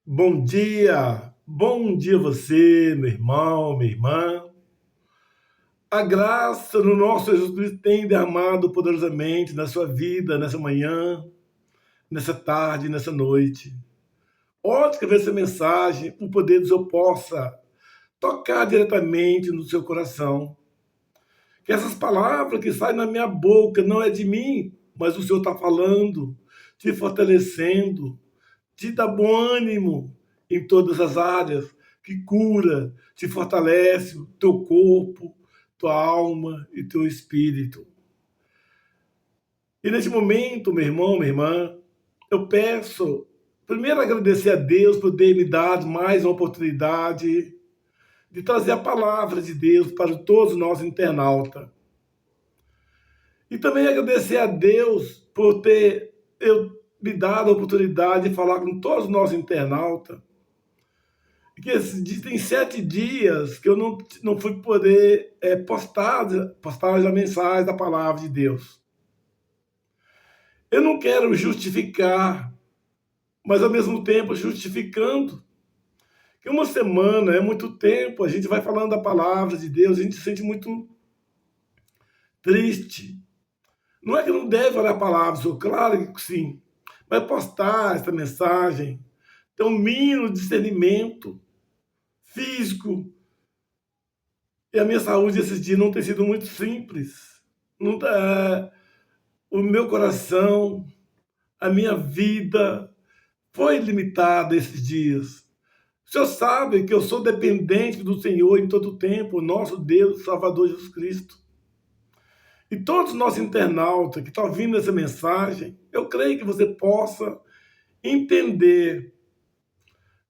Bom dia você, meu irmão, minha irmã. A graça no nosso Jesus Cristo tem derramado poderosamente na sua vida, nessa manhã, nessa tarde, nessa noite. Pode escrever essa mensagem, o poder do Senhor possa tocar diretamente no seu coração. Que essas palavras que saem na minha boca não é de mim, mas o Senhor está falando, te fortalecendo, te dá bom ânimo em todas as áreas, que cura, te fortalece o teu corpo, tua alma e teu espírito. E nesse momento, meu irmão, minha irmã, eu peço, primeiro agradecer a Deus por ter me dado mais uma oportunidade de trazer a palavra de Deus para todos nós internautas. E também agradecer a Deus por ter me dado a oportunidade de falar com todos nós internautas. Que tem 7 dias que eu não fui poder postar a mensagem da palavra de Deus. Eu não quero justificar, mas ao mesmo tempo justificando. Que uma semana é muito tempo, a gente vai falando da palavra de Deus, a gente se sente muito triste. Não é que não deve olhar a palavra, sou claro que sim, mas postar essa mensagem, ter um mínimo de discernimento físico. E a minha saúde esses dias não tem sido muito simples. Não tá, o meu coração, a minha vida foi limitada esses dias. O Senhor sabe que eu sou dependente do Senhor em todo o tempo, nosso Deus, Salvador Jesus Cristo. E todos nós internautas que estão ouvindo essa mensagem, eu creio que você possa entender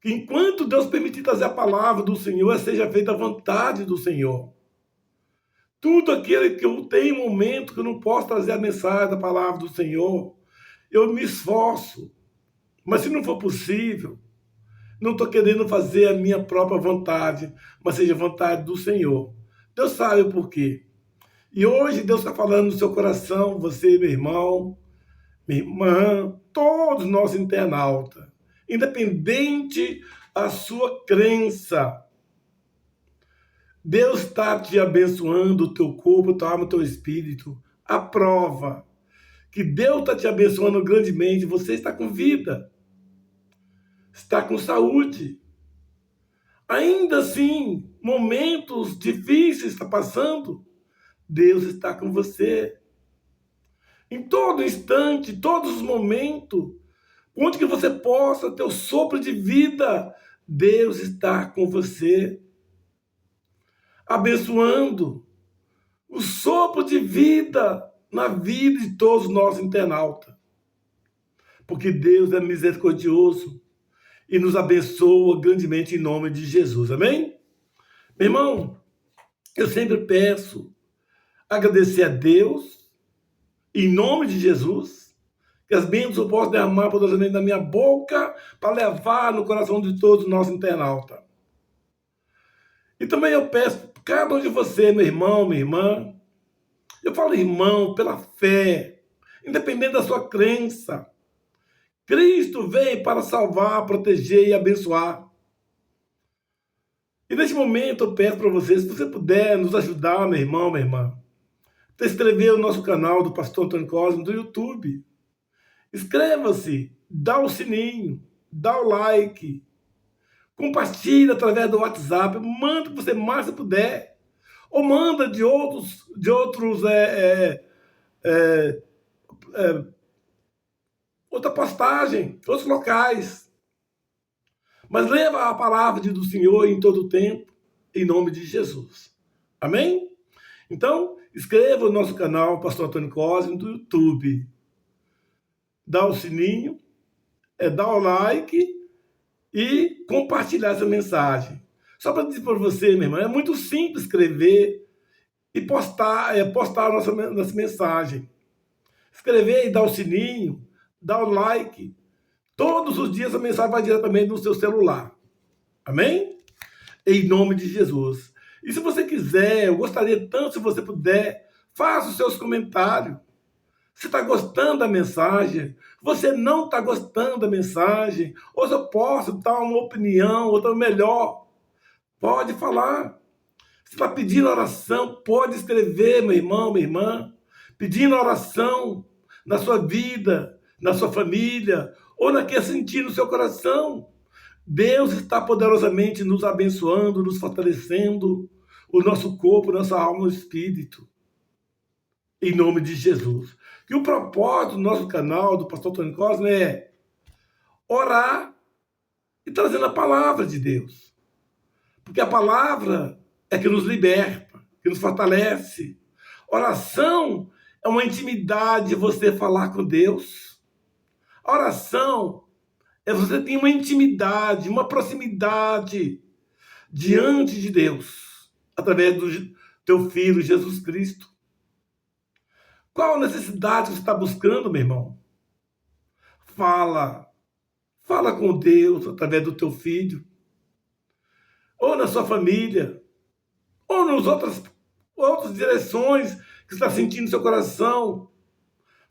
que enquanto Deus permitir trazer a palavra do Senhor, seja feita a vontade do Senhor. Tudo aquilo que eu tenho momento que eu não posso trazer a mensagem da palavra do Senhor, eu me esforço. Mas se não for possível, não estou querendo fazer a minha própria vontade, mas seja a vontade do Senhor. Deus sabe o porquê. E hoje Deus está falando no seu coração, você, meu irmão, minha irmã, todos nós internautas, independente da sua crença, Deus está te abençoando o teu corpo, tua alma, o teu espírito. A prova que Deus está te abençoando grandemente, você está com vida, está com saúde. Ainda assim, momentos difíceis está passando, Deus está com você. Em todo instante, todos os momentos, onde que você possa ter o sopro de vida, Deus está com você, abençoando o sopro de vida na vida de todos nós internautas. Porque Deus é misericordioso e nos abençoa grandemente em nome de Jesus. Amém? Meu irmão, eu sempre peço agradecer a Deus em nome de Jesus, que as bênçãos eu posso derramar poderosamente na minha boca para levar no coração de todos nós internautas. E também eu peço cada um de você, meu irmão, minha irmã, eu falo irmão pela fé, independente da sua crença. Cristo veio para salvar, proteger e abençoar. E neste momento eu peço para você, se você puder nos ajudar, meu irmão, minha irmã, se inscrever no nosso canal do Pastor Antônio Cosme do YouTube. Inscreva-se, dá o sininho, dá o like, compartilha através do WhatsApp, manda o que você mais puder, ou manda de outros outra postagem, outros locais. Mas leva a palavra do Senhor em todo o tempo, em nome de Jesus. Amém? Então, inscreva no nosso canal, Pastor Antônio Cosme, do YouTube. Dá o sininho, dá o like e compartilhar essa mensagem. Só para dizer para você, meu irmão, é muito simples escrever e postar a nossa mensagem. Escrever e dar o sininho, dar o like. Todos os dias a mensagem vai diretamente no seu celular. Amém? Em nome de Jesus. E se você quiser, eu gostaria tanto, se você puder, faça os seus comentários. Você está gostando da mensagem? Você não está gostando da mensagem? Ou eu posso dar uma opinião, outra melhor? Pode falar. Você está pedindo oração? Pode escrever, meu irmão, minha irmã. Pedindo oração na sua vida, na sua família, ou naquele sentir no seu coração. Deus está poderosamente nos abençoando, nos fortalecendo, o nosso corpo, nossa alma, o espírito. Em nome de Jesus. E o propósito do nosso canal, do pastor Tony Cosme, é orar e trazendo a palavra de Deus. Porque a palavra é que nos liberta, que nos fortalece. Oração é uma intimidade de você falar com Deus. A oração é você ter uma intimidade, uma proximidade diante de Deus, através do teu Filho, Jesus Cristo. Qual a necessidade que você está buscando, meu irmão? Fala com Deus através do teu filho, ou na sua família, ou nas outras direções que você está sentindo no seu coração.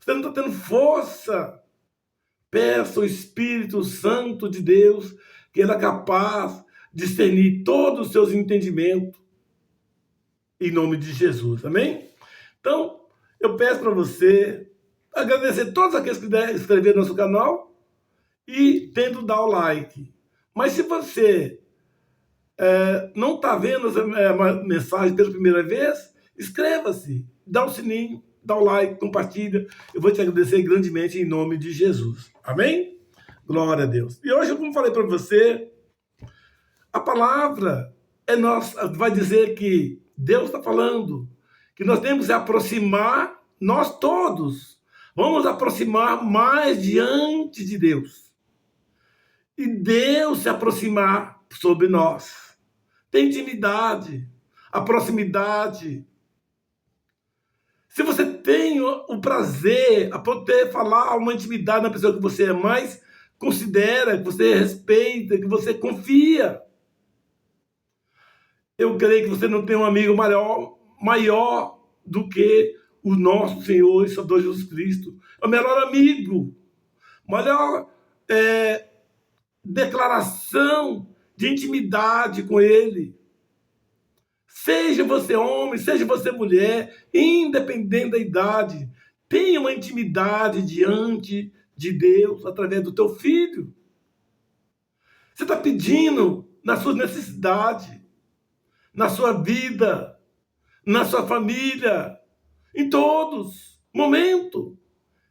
Você não está tendo força. Peça ao Espírito Santo de Deus, que Ele é capaz de discernir todos os seus entendimentos, em nome de Jesus, amém? Então, eu peço para você agradecer todos aqueles que inscreveram no nosso canal e tendo dar o like. Mas se você não está vendo essa mensagem pela primeira vez, inscreva-se, dá o sininho, dá o like, compartilha. Eu vou te agradecer grandemente em nome de Jesus. Amém? Glória a Deus. E hoje, como falei para você, a palavra vai dizer que Deus está falando que nós temos que aproximar, nós todos, vamos aproximar mais diante de Deus. E Deus se aproximar sobre nós. Tem intimidade, a proximidade. Se você tem o prazer a poder falar uma intimidade na pessoa que você mais considera, que você respeita, que você confia, eu creio que você não tem um amigo maior do que o nosso Senhor e Salvador Jesus Cristo. É o melhor amigo, maior declaração de intimidade com Ele. Seja você homem, seja você mulher, independente da idade, tenha uma intimidade diante de Deus através do teu filho. Você está pedindo na sua necessidade, na sua vida, na sua família, em todos momentos,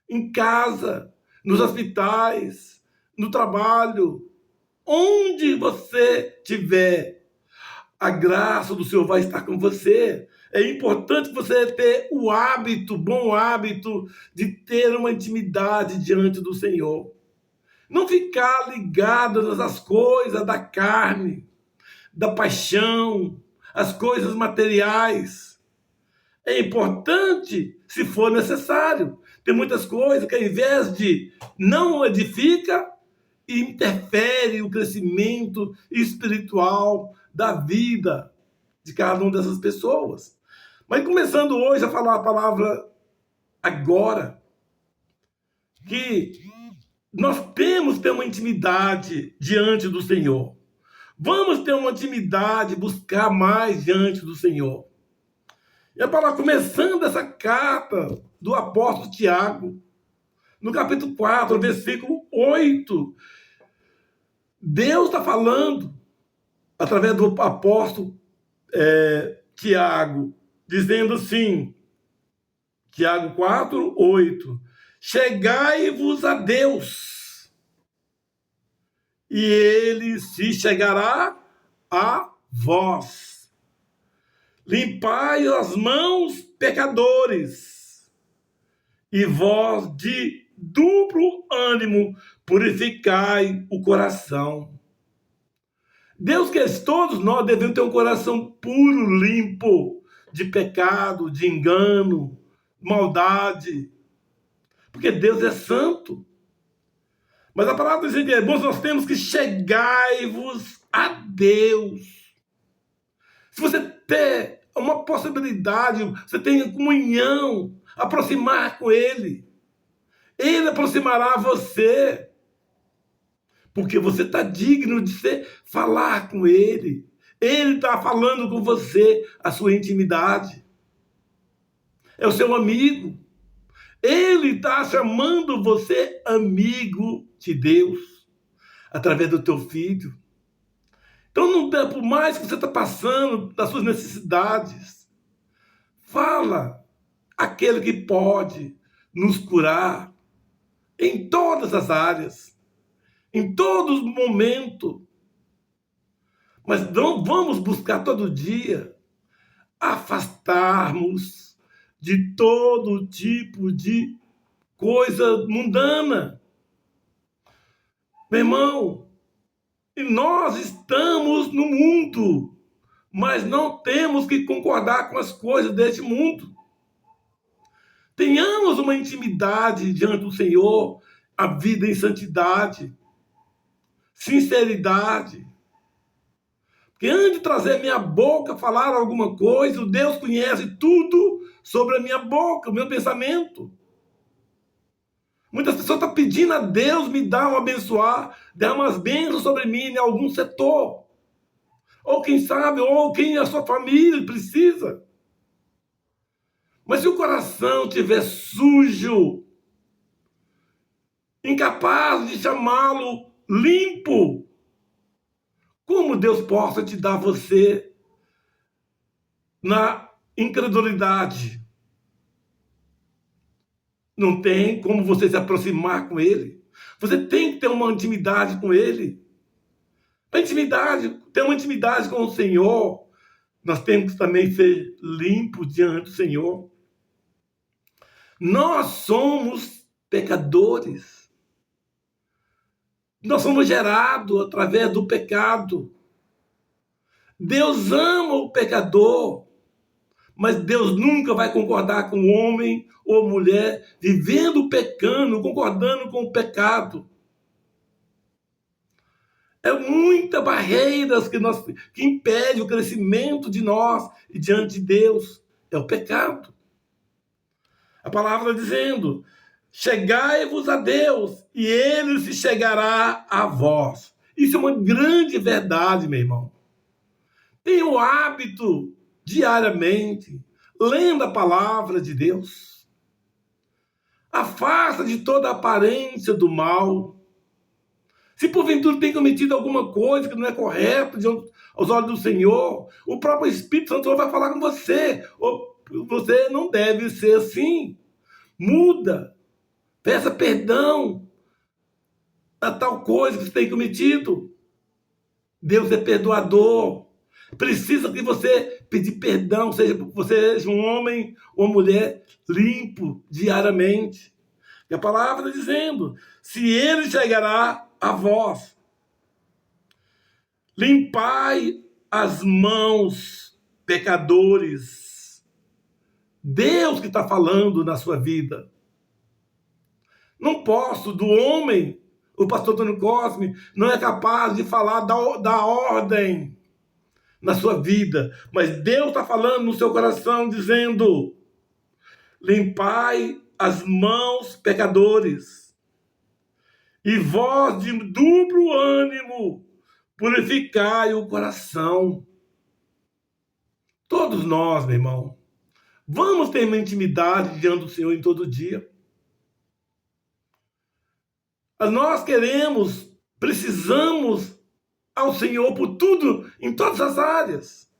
em casa, nos hospitais, no trabalho, onde você estiver, a graça do Senhor vai estar com você. É importante você ter o hábito, bom hábito, de ter uma intimidade diante do Senhor. Não ficar ligado nas coisas da carne, da paixão, as coisas materiais. É importante, se for necessário. Tem muitas coisas que, ao invés de não edifica, interfere o crescimento espiritual da vida de cada uma dessas pessoas. Mas começando hoje a falar a palavra agora, que nós temos que ter uma intimidade diante do Senhor. Vamos ter uma intimidade, buscar mais diante do Senhor. E a palavra, começando essa carta do apóstolo Tiago, no capítulo 4, versículo 8, Deus está falando, através do apóstolo Tiago, dizendo assim, Tiago 4, 8, chegai-vos a Deus, e Ele se chegará a vós. Limpai as mãos, pecadores, e vós de duplo ânimo purificai o coração. Deus quer que todos nós devemos ter um coração puro, limpo, de pecado, de engano, maldade, porque Deus é santo. Mas a palavra diz que irmãos, nós temos que chegai-vos a Deus. Se você tem uma possibilidade, você tem comunhão aproximar com Ele. Ele aproximará você, porque você está digno de falar com Ele. Ele está falando com você a sua intimidade. É o seu amigo. Ele está chamando você amigo de Deus, através do teu filho. Então, não dá, por mais que você está passando das suas necessidades, fala aquele que pode nos curar em todas as áreas, em todos os momentos. Mas não vamos buscar todo dia afastarmos de todo tipo de coisa mundana. Meu irmão, e nós estamos no mundo, mas não temos que concordar com as coisas deste mundo. Tenhamos uma intimidade diante do Senhor, a vida em santidade, sinceridade. Porque antes de trazer minha boca falar alguma coisa, o Deus conhece tudo sobre a minha boca, o meu pensamento. Muitas pessoas estão pedindo a Deus me dar um abençoar, dar umas bênçãos sobre mim em algum setor. Ou quem sabe, ou quem a sua família precisa. Mas se o coração estiver sujo, incapaz de chamá-lo limpo, como Deus possa te dar você na incredulidade? Não tem como você se aproximar com Ele. Você tem que ter uma intimidade com Ele. Para ter uma intimidade com o Senhor, nós temos que também ser limpos diante do Senhor. Nós somos pecadores. Nós somos gerados através do pecado. Deus ama o pecador, mas Deus nunca vai concordar com o homem ou mulher vivendo pecando, concordando com o pecado. É muitas barreiras que impede o crescimento de nós e diante de Deus. É o pecado. A palavra dizendo: chegai-vos a Deus e Ele se chegará a vós. Isso é uma grande verdade, meu irmão. Tenha o hábito, diariamente, lendo a palavra de Deus. Afasta de toda a aparência do mal. Se porventura tem cometido alguma coisa que não é correta aos olhos do Senhor, o próprio Espírito Santo vai falar com você. Você não deve ser assim. Muda. Peça perdão a tal coisa que você tem cometido. Deus é perdoador. Precisa que você pedir perdão, seja você seja um homem ou mulher limpo diariamente. E a palavra dizendo: se Ele chegará a vós, limpai as mãos, pecadores. Deus que está falando na sua vida. Não posso, do homem, o pastor Antônio Cosme não é capaz de falar da ordem na sua vida, mas Deus está falando no seu coração, dizendo: limpai as mãos, pecadores, e vós de duplo ânimo, purificai o coração. Todos nós, meu irmão, vamos ter uma intimidade diante do Senhor em todo dia. Nós precisamos ao Senhor por tudo, em todas as áreas.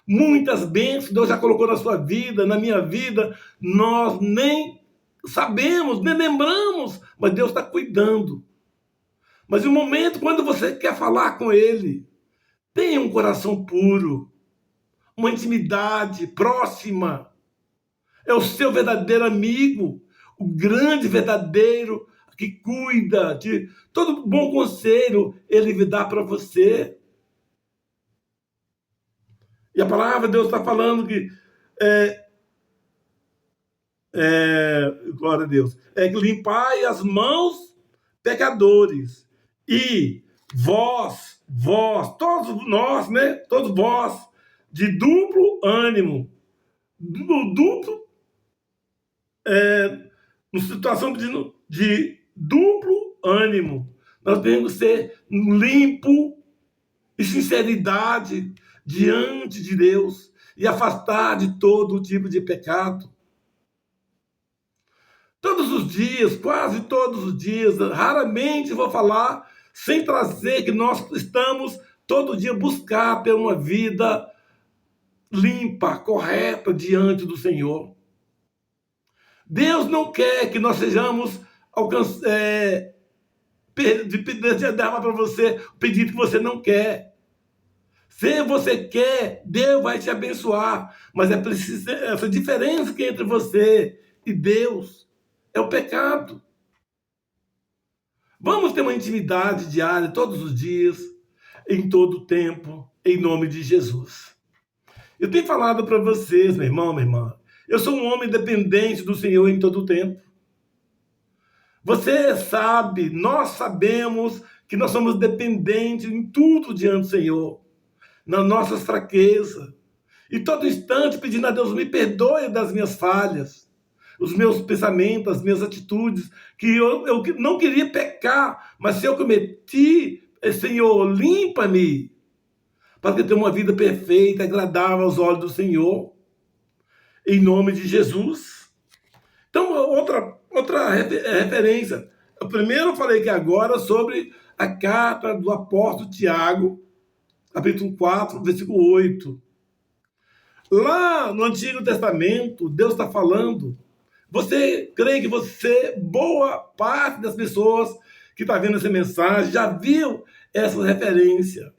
Muitas bênçãos Deus já colocou na sua vida, na minha vida, nós nem sabemos, nem lembramos, mas Deus está cuidando. Mas no momento, quando você quer falar com Ele, tenha um coração puro, uma intimidade próxima. É o seu verdadeiro amigo, o grande verdadeiro que cuida de todo bom conselho, Ele dá para você. E a palavra de Deus está falando que glória a Deus, limpai as mãos, pecadores, e vós, todos nós, né? Todos vós, de duplo ânimo. O duplo numa situação de duplo ânimo. Nós temos que ser limpo e sinceridade diante de Deus e afastar de todo tipo de pecado. Todos os dias, quase todos os dias, raramente vou falar sem trazer que nós estamos todo dia buscar ter uma vida limpa, correta diante do Senhor. Deus não quer que nós sejamos de dar para você o pedido que você não quer. Se você quer, Deus vai te abençoar. Mas é preciso essa diferença que entre você e Deus é o pecado. Vamos ter uma intimidade diária todos os dias, em todo o tempo, em nome de Jesus. Eu tenho falado para vocês, meu irmão, minha irmã, eu sou um homem dependente do Senhor em todo o tempo. Você sabe, nós sabemos que nós somos dependentes em tudo diante do Senhor, nas nossas fraquezas. E todo instante pedindo a Deus, me perdoe das minhas falhas, os meus pensamentos, as minhas atitudes, que eu não queria pecar, mas se eu cometi, Senhor, limpa-me, para que eu tenha uma vida perfeita, agradável aos olhos do Senhor, em nome de Jesus. Então, outra referência. Eu primeiro falei que agora sobre a carta do apóstolo Tiago, capítulo 4, versículo 8. Lá no Antigo Testamento, Deus está falando. Você crê que boa parte das pessoas que está vendo essa mensagem, já viu essa referência.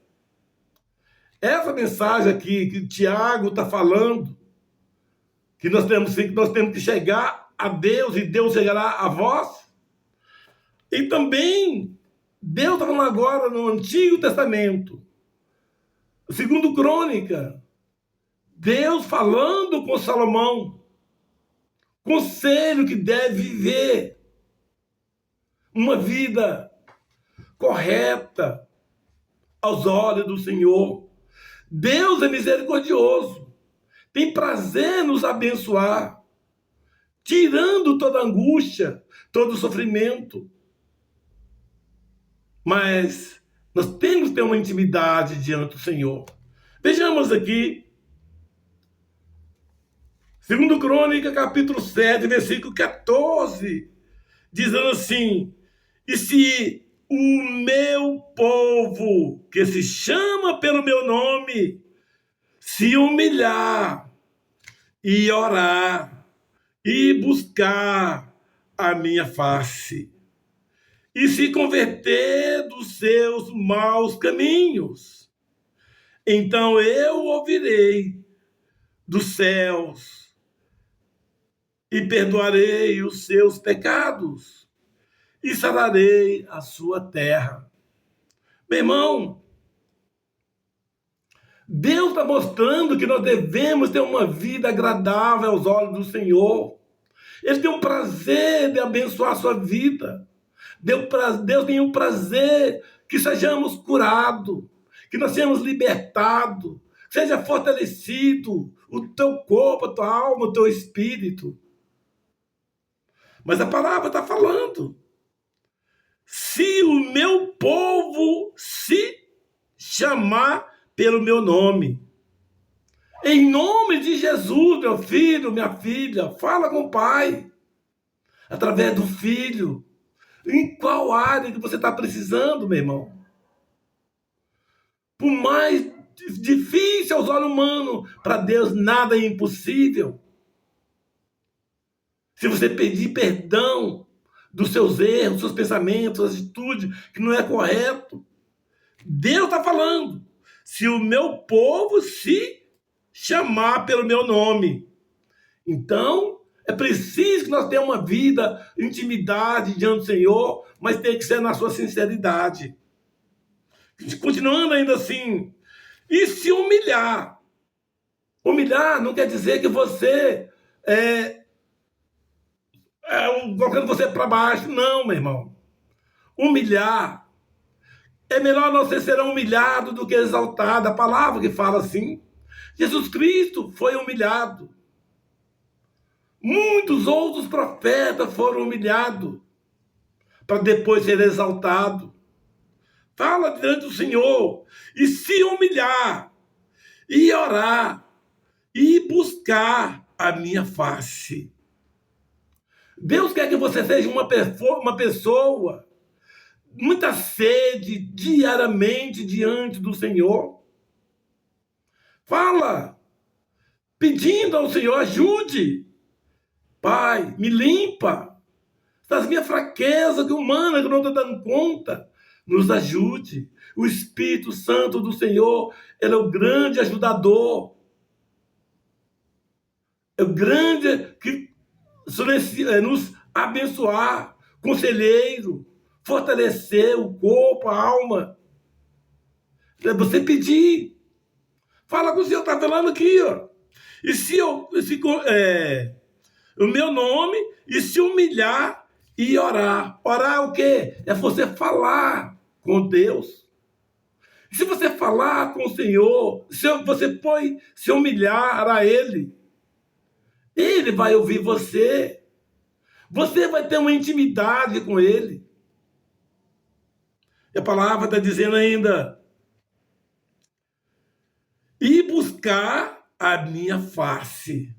Essa mensagem aqui que Tiago está falando, que nós temos que chegar a Deus e Deus chegará a vós. E também, Deus está falando agora no Antigo Testamento, segundo Crônica, Deus falando com Salomão, conselho que deve viver uma vida correta aos olhos do Senhor. Deus é misericordioso, tem prazer em nos abençoar, tirando toda angústia, todo sofrimento. Mas nós temos que ter uma intimidade diante do Senhor. Vejamos aqui, 2 Crônica, capítulo 7, versículo 14, dizendo assim: e se o meu povo, que se chama pelo meu nome, se humilhar e orar e buscar a minha face e se converter dos seus maus caminhos, então eu ouvirei dos céus e perdoarei os seus pecados e sararei a sua terra. Meu irmão, Deus está mostrando que nós devemos ter uma vida agradável aos olhos do Senhor. Ele tem um prazer de abençoar a sua vida. Deus tem um prazer que sejamos curados, que nós sejamos libertados, que seja fortalecido o teu corpo, a tua alma, o teu espírito. Mas a palavra está falando: se o meu povo se chamar pelo meu nome, em nome de Jesus, meu filho, minha filha, fala com o Pai, através do Filho. Em qual área que você está precisando, meu irmão? Por mais difícil aos olhos humanos, para Deus nada é impossível. Se você pedir perdão dos seus erros, dos seus pensamentos, atitudes que não é correto, Deus está falando: se o meu povo se chamar pelo meu nome. Então, é preciso que nós tenhamos uma vida, intimidade diante do Senhor, mas tem que ser na sua sinceridade. Continuando ainda assim, e se humilhar. Humilhar não quer dizer que você colocando você para baixo. Não, meu irmão. Humilhar. É melhor não ser humilhado do que exaltado. A palavra que fala assim. Jesus Cristo foi humilhado. Muitos outros profetas foram humilhados para depois ser exaltado. Fala diante do Senhor e se humilhar e orar e buscar a minha face. Deus quer que você seja uma pessoa, muita sede diariamente diante do Senhor. Fala, pedindo ao Senhor, ajude. Pai, me limpa das minhas fraquezas humanas que eu não estou dando conta. Nos ajude. O Espírito Santo do Senhor, ele é o grande ajudador. É o grande que nos abençoar, conselheiro, fortalecer o corpo, a alma. É você pedir. Fala com o Senhor, está falando aqui, ó. E se o meu nome, e se humilhar e orar. Orar o quê? É você falar com Deus. Se você falar com o Senhor, se você se humilhar a Ele, Ele vai ouvir você. Você vai ter uma intimidade com Ele. E a palavra está dizendo ainda, e buscar a minha face.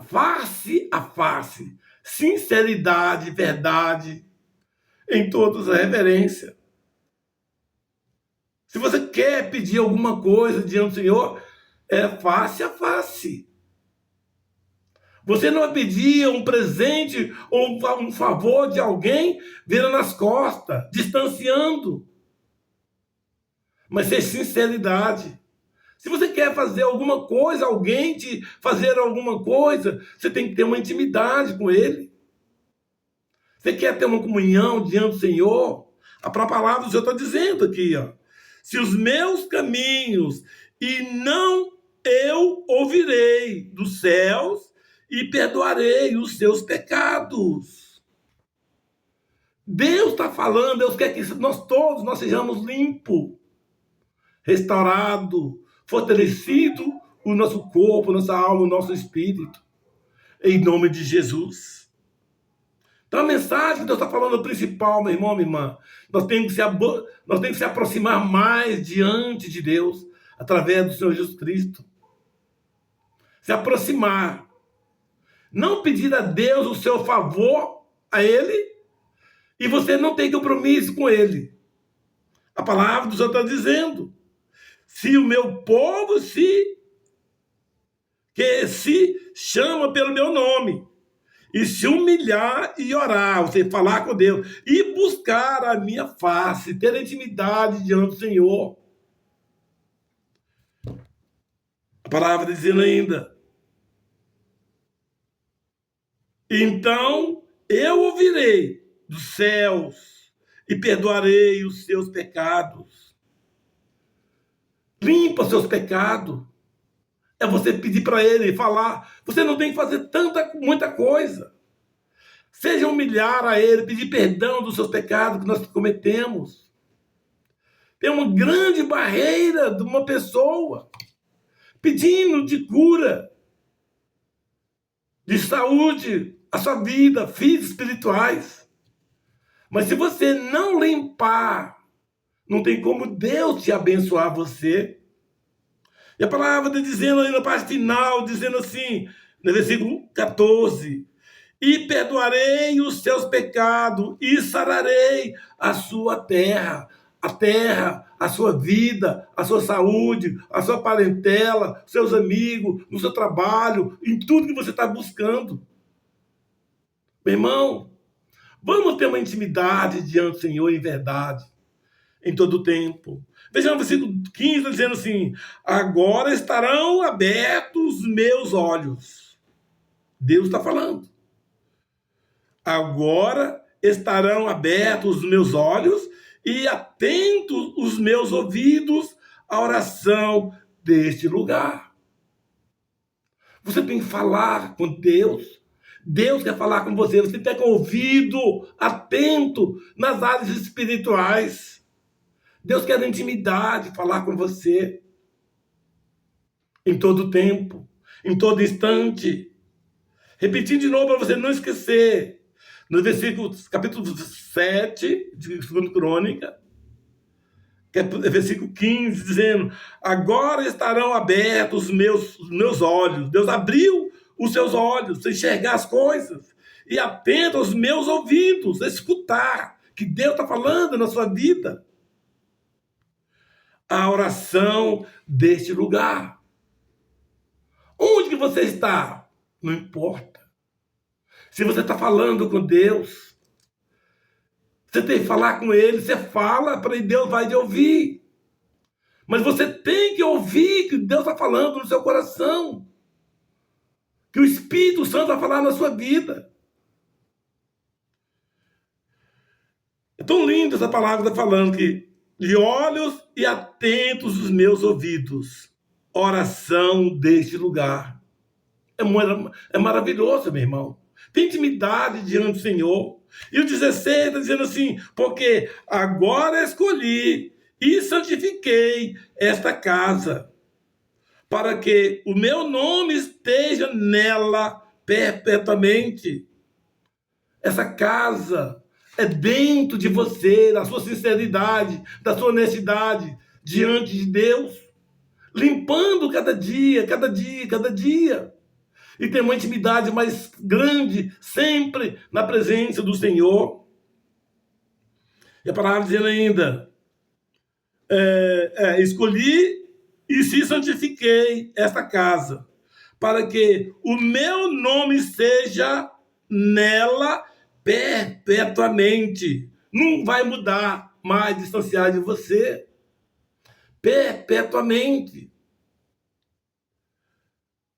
Face a face. Sinceridade, verdade, em todas as reverências. Se você quer pedir alguma coisa diante do Senhor, é face a face. Você não vai pedir um presente ou um favor de alguém virando as costas, distanciando. Mas ser sinceridade. Se você quer fazer alguma coisa, alguém te fazer alguma coisa, você tem que ter uma intimidade com Ele. Você quer ter uma comunhão diante do Senhor? A própria palavra do Senhor está dizendo aqui, ó. Se os meus caminhos e não eu ouvirei dos céus e perdoarei os seus pecados. Deus está falando, Deus quer que nós sejamos limpos, restaurados, fortalecido o nosso corpo, nossa alma, o nosso espírito, em nome de Jesus. Então a mensagem que Deus está falando, o principal, meu irmão, minha irmã, nós temos que se aproximar mais diante de Deus, através do Senhor Jesus Cristo. Se aproximar. Não pedir a Deus o seu favor a Ele, e você não tem compromisso com Ele. A palavra do Senhor está dizendo, se o meu povo que se chama pelo meu nome, e se humilhar e orar, você falar com Deus, e buscar a minha face, ter intimidade diante do Senhor. A palavra dizendo ainda, então eu ouvirei dos céus e perdoarei os seus pecados. Limpa seus pecados. É você pedir para Ele, falar. Você não tem que fazer muita coisa. Seja humilhar a Ele, pedir perdão dos seus pecados que nós cometemos. Tem uma grande barreira de uma pessoa pedindo de cura, de saúde, a sua vida, vidas espirituais. Mas se você não limpar, não tem como Deus te abençoar você. E a palavra está dizendo aí na parte final, dizendo assim, no versículo 14, e perdoarei os seus pecados, e sararei a sua terra, a sua vida, a sua saúde, a sua parentela, seus amigos, no seu trabalho, em tudo que você está buscando. Meu irmão, vamos ter uma intimidade diante do Senhor em verdade, em todo o tempo. Veja no versículo 15, dizendo assim, agora estarão abertos os meus olhos. Deus está falando. Agora estarão abertos os meus olhos e atentos os meus ouvidos à oração deste lugar. Você tem que falar com Deus. Deus quer falar com você. Você tem que ter ouvido atento nas áreas espirituais. Deus quer intimidade, falar com você. Em todo tempo, em todo instante. Repetindo de novo para você não esquecer. No versículo, capítulo 7 de 2 Crônica, que é versículo 15, dizendo: agora estarão abertos os meus olhos. Deus abriu os seus olhos para enxergar as coisas. E atento aos meus ouvidos, a escutar que Deus está falando na sua vida. A oração deste lugar. Onde que você está? Não importa. Se você está falando com Deus, você tem que falar com Ele, você fala, para Deus vai te ouvir. Mas você tem que ouvir que Deus está falando no seu coração. Que o Espírito Santo vai falar na sua vida. É tão lindo essa palavra, está falando que de olhos e atentos os meus ouvidos. Oração deste lugar. É maravilhoso, meu irmão. Tem intimidade diante do Senhor. E o 16 está dizendo assim: porque agora escolhi e santifiquei esta casa, para que o meu nome esteja nela perpetuamente. Essa casa é dentro de você, da sua sinceridade, da sua honestidade diante de Deus, limpando cada dia, cada dia, cada dia. E ter uma intimidade mais grande sempre na presença do Senhor. E a palavra dizendo ainda: escolhi e se santifiquei esta casa, para que o meu nome seja nela perpetuamente. Não vai mudar mais, distanciar de você. Perpetuamente.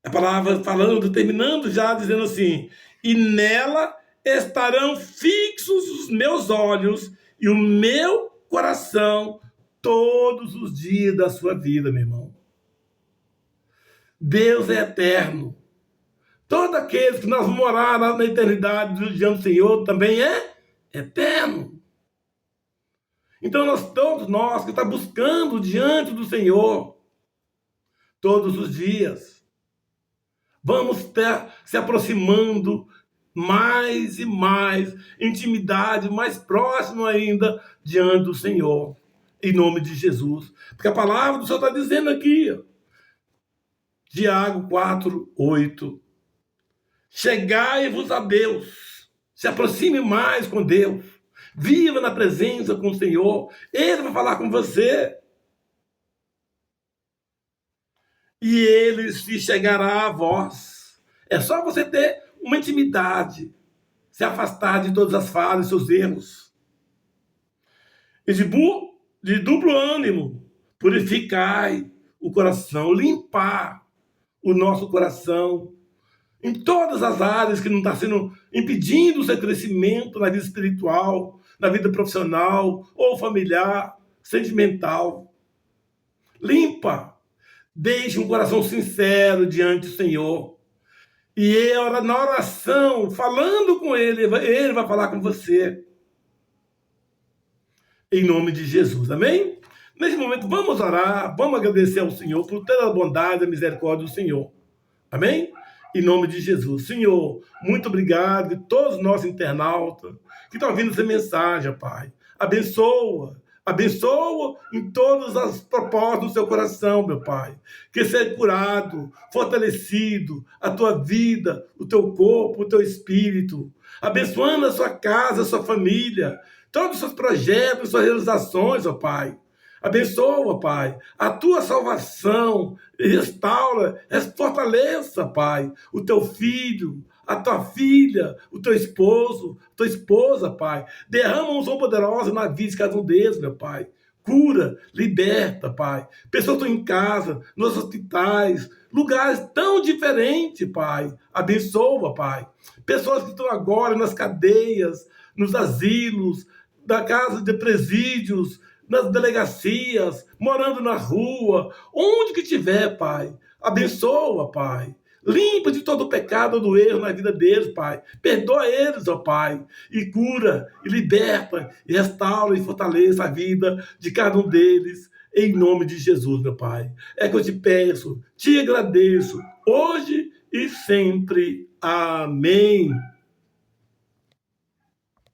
A palavra falando, terminando já, dizendo assim: e nela estarão fixos os meus olhos e o meu coração todos os dias da sua vida, meu irmão. Deus é eterno. Todos aqueles que nós vamos morar na eternidade diante do Senhor também é eterno. Então todos nós que estamos buscando diante do Senhor todos os dias, vamos estar se aproximando mais e mais, intimidade mais próximo ainda diante do Senhor, em nome de Jesus. Porque a palavra do Senhor está dizendo aqui, Tiago 4:8, chegai-vos a Deus, se aproxime mais com Deus, viva na presença com o Senhor, Ele vai falar com você. E Ele se chegará a vós. É só você ter uma intimidade, se afastar de todas as falhas, seus erros. E de duplo ânimo, purificai o coração, limpar o nosso coração em todas as áreas que não está sendo impedindo o seu crescimento na vida espiritual, na vida profissional ou familiar, sentimental. Limpa. Deixe um coração sincero diante do Senhor. E na oração, falando com Ele, Ele vai falar com você. Em nome de Jesus, amém? Nesse momento, vamos orar, vamos agradecer ao Senhor por toda a bondade e a misericórdia do Senhor. Amém? Em nome de Jesus. Senhor, muito obrigado que todos os nossos internautas que estão ouvindo essa mensagem, Pai, abençoa em todas as propostas do seu coração, meu Pai. Que seja curado, fortalecido, a tua vida, o teu corpo, o teu espírito. Abençoando a sua casa, a sua família, todos os seus projetos, suas realizações, ó Pai. Abençoa, Pai, a tua salvação, restaura, fortaleça, Pai, o teu filho, a tua filha, o teu esposo, tua esposa, Pai. Derrama um som poderoso na vida de cada um deles, meu Pai. Cura, liberta, Pai. Pessoas que estão em casa, nos hospitais, lugares tão diferentes, Pai. Abençoa, Pai. Pessoas que estão agora nas cadeias, nos asilos, na casa de presídios, nas delegacias, morando na rua, onde que tiver, Pai. Abençoa, Pai. Limpa de todo o pecado, do erro na vida deles, Pai. Perdoa eles, ó Pai. E cura, e liberta, e restaura e fortaleça a vida de cada um deles, em nome de Jesus, meu Pai. É que eu te peço, te agradeço, hoje e sempre. Amém.